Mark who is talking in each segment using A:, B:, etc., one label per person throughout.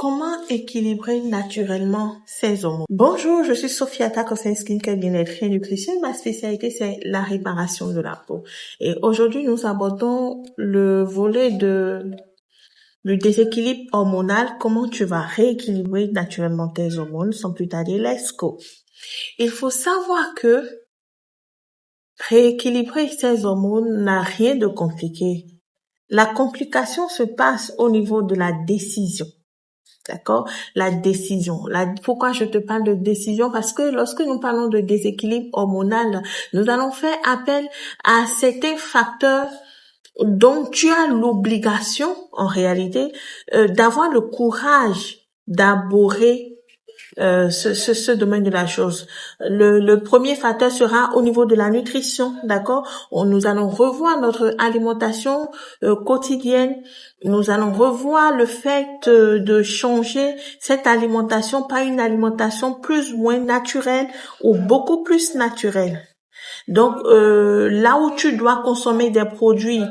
A: Comment équilibrer naturellement ses hormones? Bonjour, je suis Sophia, ta conseillère skincare bien-être et nutrition. Ma spécialité, c'est la réparation de la peau. Et aujourd'hui, nous abordons le volet du déséquilibre hormonal. Comment tu vas rééquilibrer naturellement tes hormones? Sans plus tarder, let's go. Il faut savoir que rééquilibrer ses hormones n'a rien de compliqué. La complication se passe au niveau de la décision. D'accord? La décision. Pourquoi je te parle de décision? Parce que lorsque nous parlons de déséquilibre hormonal, nous allons faire appel à certains facteurs dont tu as l'obligation, en réalité, d'avoir le courage d'aborder ce domaine de la chose. Le premier facteur sera au niveau de la nutrition, d'accord? Nous allons revoir notre alimentation quotidienne. Nous allons revoir le fait de changer cette alimentation par une alimentation plus ou moins naturelle ou beaucoup plus naturelle. Donc, là où tu dois consommer des produits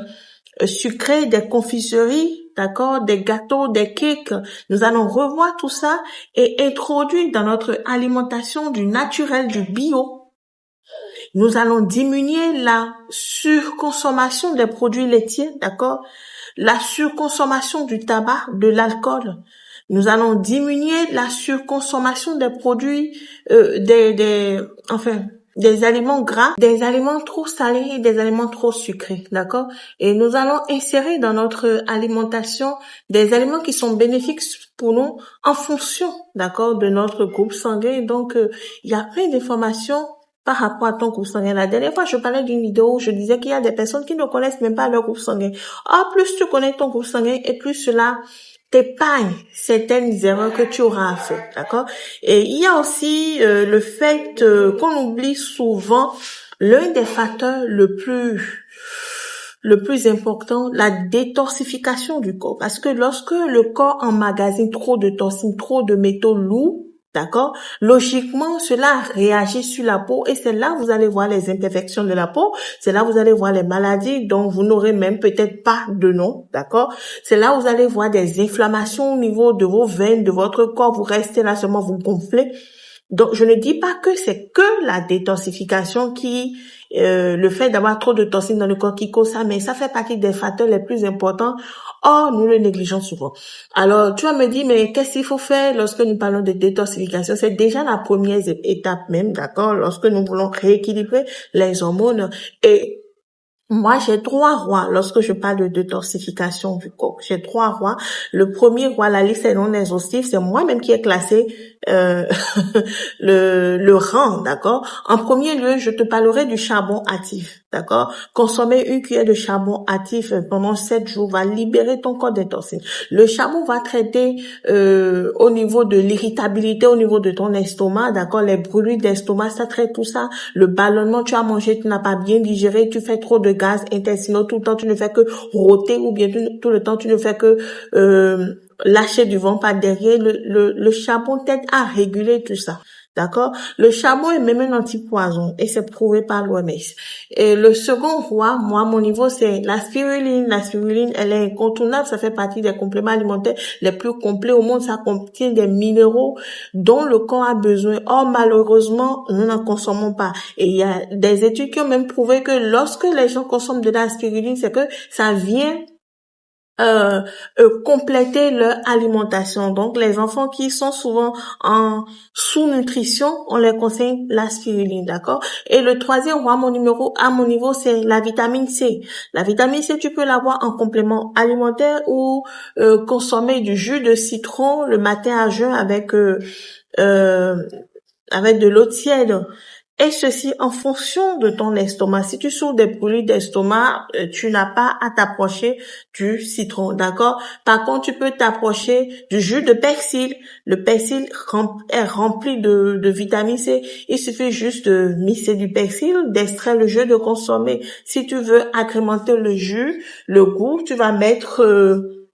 A: sucrés, des confiseries, d'accord, des gâteaux, des cakes, nous allons revoir tout ça et introduire dans notre alimentation du naturel, du bio. Nous allons diminuer la surconsommation des produits laitiers, d'accord, la surconsommation du tabac, de l'alcool. Nous allons diminuer la surconsommation des produits, des aliments gras, des aliments trop salés et des aliments trop sucrés, d'accord? Et nous allons insérer dans notre alimentation des aliments qui sont bénéfiques pour nous en fonction, d'accord, de notre groupe sanguin. Donc, il y a plein d'informations par rapport à ton groupe sanguin. La dernière fois, je parlais d'une vidéo où je disais qu'il y a des personnes qui ne connaissent même pas leur groupe sanguin. Or, plus tu connais ton groupe sanguin et plus cela t'épargne certaines erreurs que tu auras à faire, d'accord? Et il y a aussi le fait qu'on oublie souvent l'un des facteurs le plus important, la détoxification du corps. Parce que lorsque le corps emmagasine trop de toxines, trop de métaux lourds, d'accord? Logiquement, cela réagit sur la peau et c'est là que vous allez voir les imperfections de la peau. C'est là que vous allez voir les maladies dont vous n'aurez même peut-être pas de nom, d'accord? C'est là que vous allez voir des inflammations au niveau de vos veines, de votre corps. Vous restez là seulement, vous gonflez. Donc, je ne dis pas que c'est que la détoxification le fait d'avoir trop de toxines dans le corps qui cause ça, mais ça fait partie des facteurs les plus importants. Or, nous le négligeons souvent. Alors, tu vas me dire, mais qu'est-ce qu'il faut faire lorsque nous parlons de détoxification? C'est déjà la première étape même, d'accord? Lorsque nous voulons rééquilibrer les hormones. Et moi, j'ai 3 rois lorsque je parle de détoxification du corps. J'ai 3 rois. Le premier roi, la liste est non exhaustive, c'est moi-même qui ai classé le rang, d'accord? En premier lieu, je te parlerai du charbon actif, d'accord? Consommer une cuillère de charbon actif pendant 7 jours va libérer ton corps des toxines. Le charbon va traiter au niveau de l'irritabilité, au niveau de ton estomac, d'accord? Les brûlures d'estomac, ça traite tout ça. Le ballonnement, tu as mangé, tu n'as pas bien digéré, tu fais trop de gaz intestinaux, tout le temps tu ne fais que rôter ou bien tout le temps tu ne fais que lâcher du vent par derrière. Le charbon t'aide à réguler tout ça. D'accord? Le charbon est même un antipoison et c'est prouvé par l'OMS. Et le second roi, moi, mon niveau, c'est la spiruline. La spiruline, elle est incontournable. Ça fait partie des compléments alimentaires les plus complets au monde. Ça contient des minéraux dont le corps a besoin. Or, malheureusement, nous n'en consommons pas. Et il y a des études qui ont même prouvé que lorsque les gens consomment de la spiruline, c'est que ça vient compléter leur alimentation. Donc, les enfants qui sont souvent en sous-nutrition, on les conseille la spiruline, d'accord? Et le troisième roi, à mon niveau, c'est la vitamine C. La vitamine C, tu peux l'avoir en complément alimentaire ou consommer du jus de citron le matin à jeun avec de l'eau tiède. Et ceci en fonction de ton estomac. Si tu souffres des brûlures d'estomac, tu n'as pas à t'approcher du citron, d'accord? Par contre, tu peux t'approcher du jus de persil. Le persil est rempli de vitamine C. Il suffit juste de mixer du persil, d'extraire le jus, de consommer. Si tu veux agrémenter le jus, le goût, tu vas mettre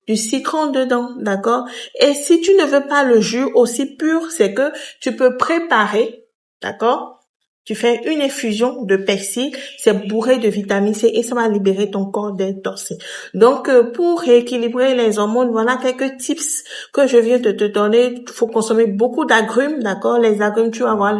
A: du citron dedans, d'accord? Et si tu ne veux pas le jus aussi pur, c'est que tu peux préparer, d'accord? Tu fais une infusion de persil, c'est bourré de vitamine C et ça va libérer ton corps des toxines. Donc, pour rééquilibrer les hormones, voilà quelques tips que je viens de te donner. Il faut consommer beaucoup d'agrumes, d'accord? Les agrumes, tu vas avoir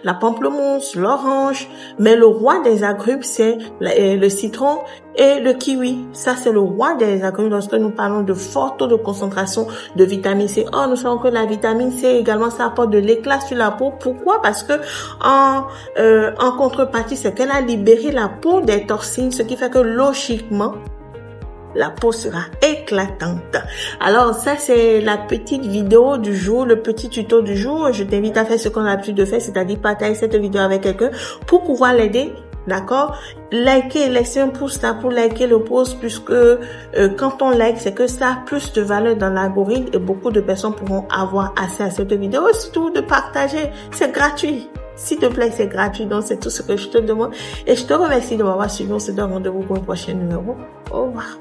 A: la pamplemousse, l'orange, mais le roi des agrumes, c'est le citron et le kiwi. Ça, c'est le roi des agrumes lorsque nous parlons de fort taux de concentration de vitamine C. Or, nous savons que la vitamine C également, ça apporte de l'éclat sur la peau. Pourquoi? Parce que en contrepartie, c'est qu'elle a libéré la peau des toxines, ce qui fait que logiquement, la peau sera éclatante. Alors ça, c'est la petite vidéo du jour, le petit tuto du jour. Je t'invite à faire ce qu'on a l'habitude de faire, c'est-à-dire partager cette vidéo avec quelqu'un pour pouvoir l'aider. D'accord? Laissez un pouce là pour liker le post, puisque quand on like, c'est que ça a plus de valeur dans l'algorithme et beaucoup de personnes pourront avoir accès à cette vidéo. Surtout de partager, c'est gratuit. S'il te plaît, c'est gratuit, donc c'est tout ce que je te demande. Et je te remercie de m'avoir suivi. On se donne rendez-vous pour un prochain numéro. Au revoir.